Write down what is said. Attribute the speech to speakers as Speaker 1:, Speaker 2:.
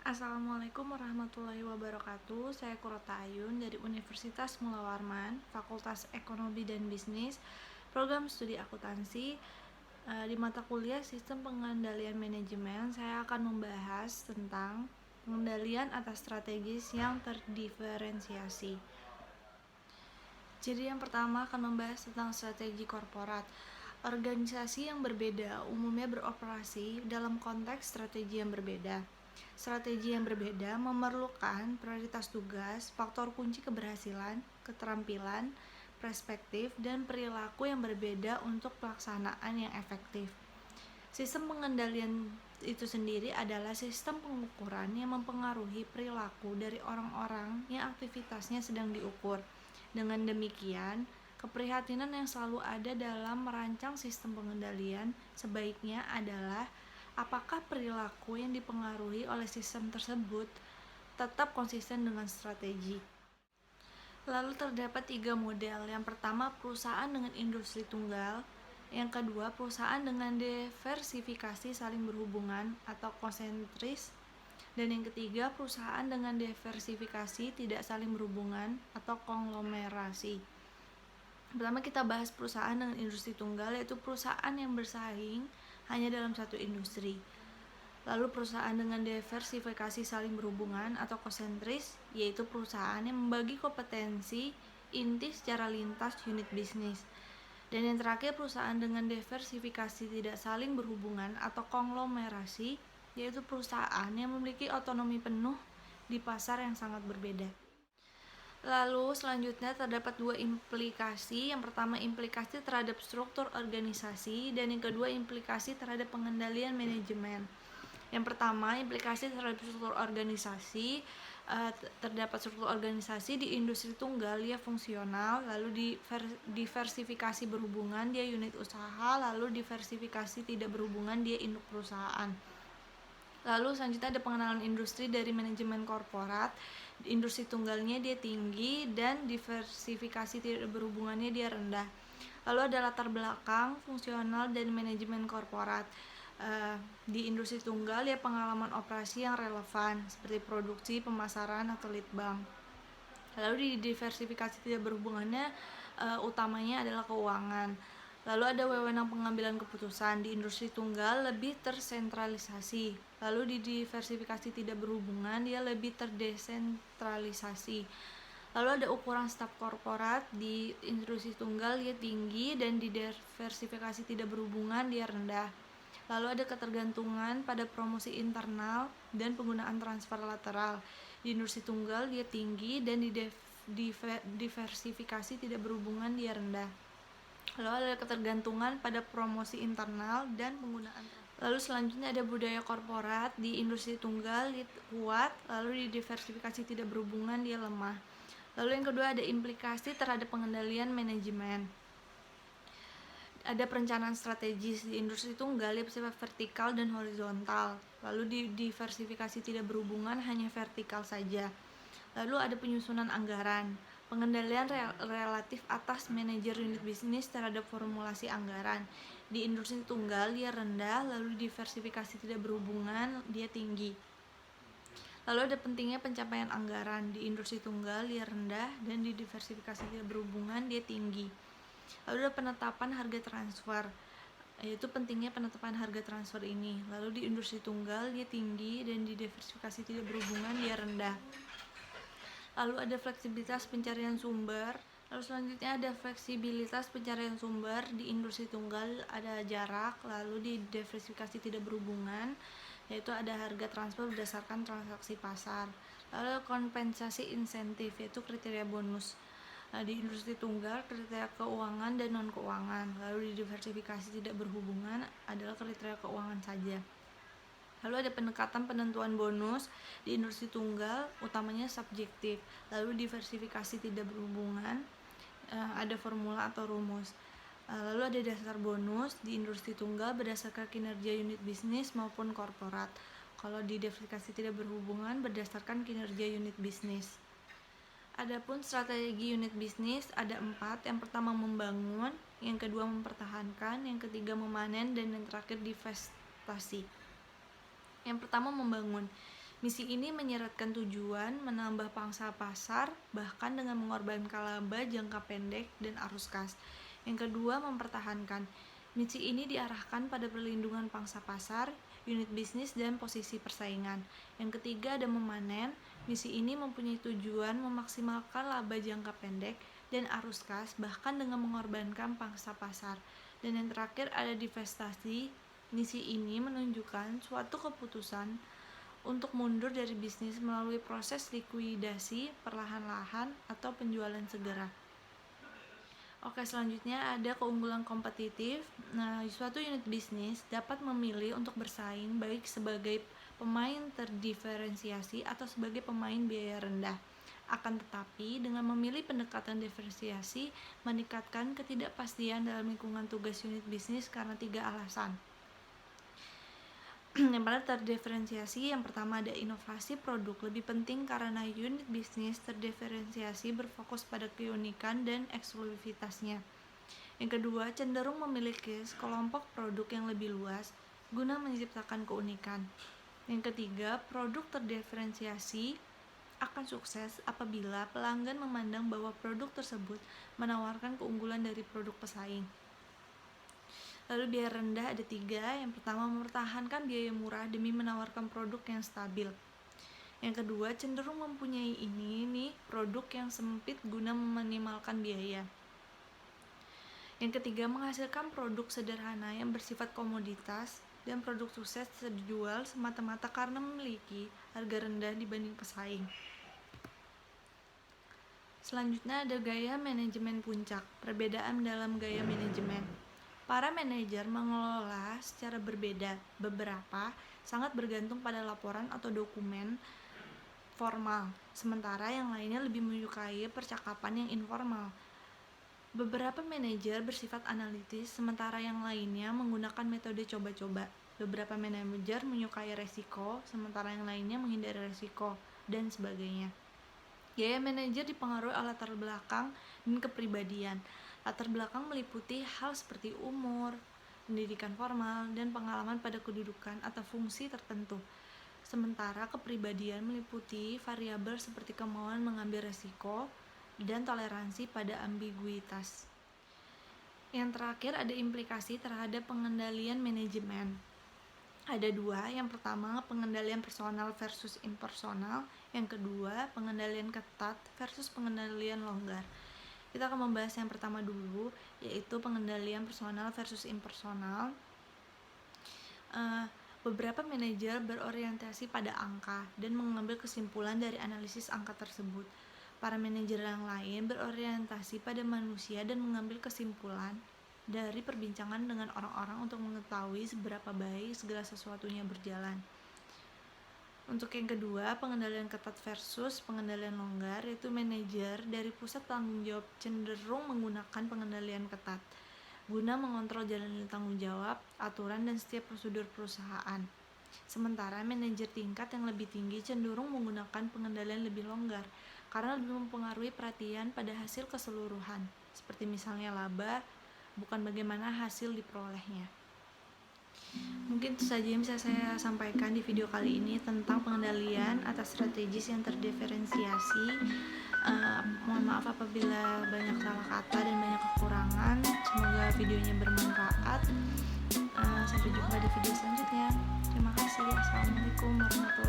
Speaker 1: Assalamualaikum warahmatullahi wabarakatuh. Saya Kurota Ayun dari Universitas Mula Warman, Fakultas Ekonomi dan Bisnis, Program Studi Akuntansi. Di mata kuliah Sistem Pengendalian Manajemen, saya akan membahas tentang pengendalian atas strategis yang terdiferensiasi. Jadi yang pertama akan membahas tentang strategi korporat. Organisasi yang berbeda umumnya beroperasi dalam konteks strategi yang berbeda. Strategi yang berbeda memerlukan prioritas tugas, faktor kunci keberhasilan, keterampilan, perspektif, dan perilaku yang berbeda untuk pelaksanaan yang efektif. Sistem pengendalian itu sendiri adalah sistem pengukuran yang mempengaruhi perilaku dari orang-orang yang aktivitasnya sedang diukur. Dengan demikian, keprihatinan yang selalu ada dalam merancang sistem pengendalian sebaiknya adalah apakah perilaku yang dipengaruhi oleh sistem tersebut tetap konsisten dengan strategi. Lalu terdapat 3 model. Yang pertama, perusahaan dengan industri tunggal. Yang kedua, perusahaan dengan diversifikasi saling berhubungan atau konsentris. Dan yang ketiga, perusahaan dengan diversifikasi tidak saling berhubungan atau konglomerasi. Pertama kita bahas perusahaan dengan industri tunggal, yaitu perusahaan yang bersaing hanya dalam satu industri. Lalu perusahaan dengan diversifikasi saling berhubungan atau konsentris, yaitu perusahaan yang membagi kompetensi inti secara lintas unit bisnis. Dan yang terakhir, perusahaan dengan diversifikasi tidak saling berhubungan atau konglomerasi, yaitu perusahaan yang memiliki otonomi penuh di pasar yang sangat berbeda. Lalu selanjutnya terdapat 2 implikasi. Yang pertama, implikasi terhadap struktur organisasi, dan yang kedua, implikasi terhadap pengendalian manajemen. Yang pertama, implikasi terhadap struktur organisasi. Terdapat struktur organisasi di industri tunggal, dia fungsional. Lalu diversifikasi berhubungan, dia unit usaha. Lalu diversifikasi tidak berhubungan, dia induk perusahaan. Lalu selanjutnya ada pengenalan industri dari manajemen korporat. Industri tunggalnya dia tinggi dan diversifikasi tidak berhubungannya dia rendah. Lalu ada latar belakang fungsional dan manajemen korporat. Di industri tunggal ya pengalaman operasi yang relevan seperti produksi, pemasaran, atau litbang. Lalu di diversifikasi tidak berhubungannya utamanya adalah keuangan. Lalu ada wewenang pengambilan keputusan. Di industri tunggal lebih tersentralisasi. Lalu di diversifikasi tidak berhubungan dia lebih terdesentralisasi. Lalu ada ukuran staf korporat. Di industri tunggal dia tinggi dan di diversifikasi tidak berhubungan dia rendah. Lalu ada ketergantungan pada promosi internal dan penggunaan transfer lateral. Di industri tunggal dia tinggi dan di diversifikasi tidak berhubungan dia rendah. Lalu ada ketergantungan pada promosi internal dan penggunaan. Lalu selanjutnya ada budaya korporat. Di industri tunggal dia kuat, lalu di diversifikasi tidak berhubungan dia lemah. Lalu yang kedua ada implikasi terhadap pengendalian manajemen. Ada perencanaan strategis. Di industri tunggal dia bersifat vertikal dan horizontal. Lalu di diversifikasi tidak berhubungan hanya vertikal saja. Lalu ada penyusunan anggaran. Pengendalian relatif atas manajer unit bisnis terhadap formulasi anggaran. Di industri tunggal dia rendah, lalu diversifikasi tidak berhubungan dia tinggi. Lalu ada pentingnya pencapaian anggaran. Di industri tunggal dia rendah dan di diversifikasi tidak berhubungan dia tinggi. Lalu ada penetapan harga transfer, yaitu pentingnya penetapan harga transfer ini. Lalu di industri tunggal dia tinggi dan di diversifikasi tidak berhubungan dia rendah. Lalu ada fleksibilitas pencarian sumber. Lalu selanjutnya ada fleksibilitas pencarian sumber. Di industri tunggal ada jarak. Lalu di diversifikasi tidak berhubungan, yaitu ada harga transfer berdasarkan transaksi pasar. Lalu kompensasi insentif, yaitu kriteria bonus. Di industri tunggal kriteria keuangan dan non keuangan. Lalu di diversifikasi tidak berhubungan adalah kriteria keuangan saja. Lalu ada pendekatan penentuan bonus. Di industri tunggal utamanya subjektif. Lalu diversifikasi tidak berhubungan ada formula atau rumus. Lalu ada dasar bonus. Di industri tunggal berdasarkan kinerja unit bisnis maupun korporat. Kalau di diversifikasi tidak berhubungan berdasarkan kinerja unit bisnis. Adapun strategi unit bisnis ada 4. Yang pertama membangun, yang kedua mempertahankan, yang ketiga memanen, dan yang terakhir divestasi. Yang pertama membangun. Misi ini menyeratkan tujuan menambah pangsa pasar, bahkan dengan mengorbankan laba jangka pendek dan arus kas. Yang kedua, mempertahankan. Misi ini diarahkan pada perlindungan pangsa pasar, unit bisnis, dan posisi persaingan. Yang ketiga, ada memanen. Misi ini mempunyai tujuan memaksimalkan laba jangka pendek dan arus kas, bahkan dengan mengorbankan pangsa pasar. Dan yang terakhir, ada divestasi. Misi ini menunjukkan suatu keputusan untuk mundur dari bisnis melalui proses likuidasi perlahan-lahan atau penjualan segera. Oke, selanjutnya ada keunggulan kompetitif. Nah, suatu unit bisnis dapat memilih untuk bersaing baik sebagai pemain terdiferensiasi atau sebagai pemain biaya rendah. Akan tetapi, dengan memilih pendekatan diferensiasi, meningkatkan ketidakpastian dalam lingkungan tugas unit bisnis karena 3 alasan. Yang pada terdiferensiasi, yang pertama ada inovasi produk, lebih penting karena unit bisnis terdiferensiasi berfokus pada keunikan dan eksklusivitasnya. Yang kedua, cenderung memiliki kelompok produk yang lebih luas guna menciptakan keunikan. Yang ketiga, produk terdiferensiasi akan sukses apabila pelanggan memandang bahwa produk tersebut menawarkan keunggulan dari produk pesaing. Lalu biaya rendah ada 3. Yang pertama, mempertahankan biaya murah demi menawarkan produk yang stabil. Yang kedua, cenderung mempunyai produk yang sempit guna meminimalkan biaya. Yang ketiga, menghasilkan produk sederhana yang bersifat komoditas, dan produk sukses terjual semata-mata karena memiliki harga rendah dibanding pesaing. Selanjutnya ada gaya manajemen puncak. Perbedaan dalam gaya manajemen. Para manajer mengelola secara berbeda. Beberapa sangat bergantung pada laporan atau dokumen formal, sementara yang lainnya lebih menyukai percakapan yang informal. Beberapa manajer bersifat analitis, sementara yang lainnya menggunakan metode coba-coba. Beberapa manajer menyukai resiko, sementara yang lainnya menghindari resiko, dan sebagainya. Gaya manajer dipengaruhi oleh latar belakang dan kepribadian. Latar belakang meliputi hal seperti umur, pendidikan formal, dan pengalaman pada kedudukan atau fungsi tertentu. Sementara kepribadian meliputi variabel seperti kemauan mengambil resiko dan toleransi pada ambiguitas. Yang terakhir ada implikasi terhadap pengendalian manajemen. Ada 2, yang pertama pengendalian personal versus impersonal, yang kedua pengendalian ketat versus pengendalian longgar. Kita akan membahas yang pertama dulu, yaitu pengendalian personal versus impersonal. Beberapa manajer berorientasi pada angka dan mengambil kesimpulan dari analisis angka tersebut. Para manajer yang lain berorientasi pada manusia dan mengambil kesimpulan dari perbincangan dengan orang-orang untuk mengetahui seberapa baik segala sesuatunya berjalan. Untuk yang kedua, pengendalian ketat versus pengendalian longgar, yaitu manajer dari pusat tanggung jawab cenderung menggunakan pengendalian ketat guna mengontrol jalannya tanggung jawab, aturan, dan setiap prosedur perusahaan. Sementara manajer tingkat yang lebih tinggi cenderung menggunakan pengendalian lebih longgar karena lebih mempengaruhi perhatian pada hasil keseluruhan, seperti misalnya laba, bukan bagaimana hasil diperolehnya. Mungkin itu saja yang bisa saya sampaikan di video kali ini tentang pengendalian atas strategis yang terdiferensiasi. Mohon maaf apabila banyak salah kata dan banyak kekurangan. Semoga videonya bermanfaat. Sampai jumpa di video selanjutnya. Terima kasih. Assalamualaikum warahmatullahi wabarakatuh.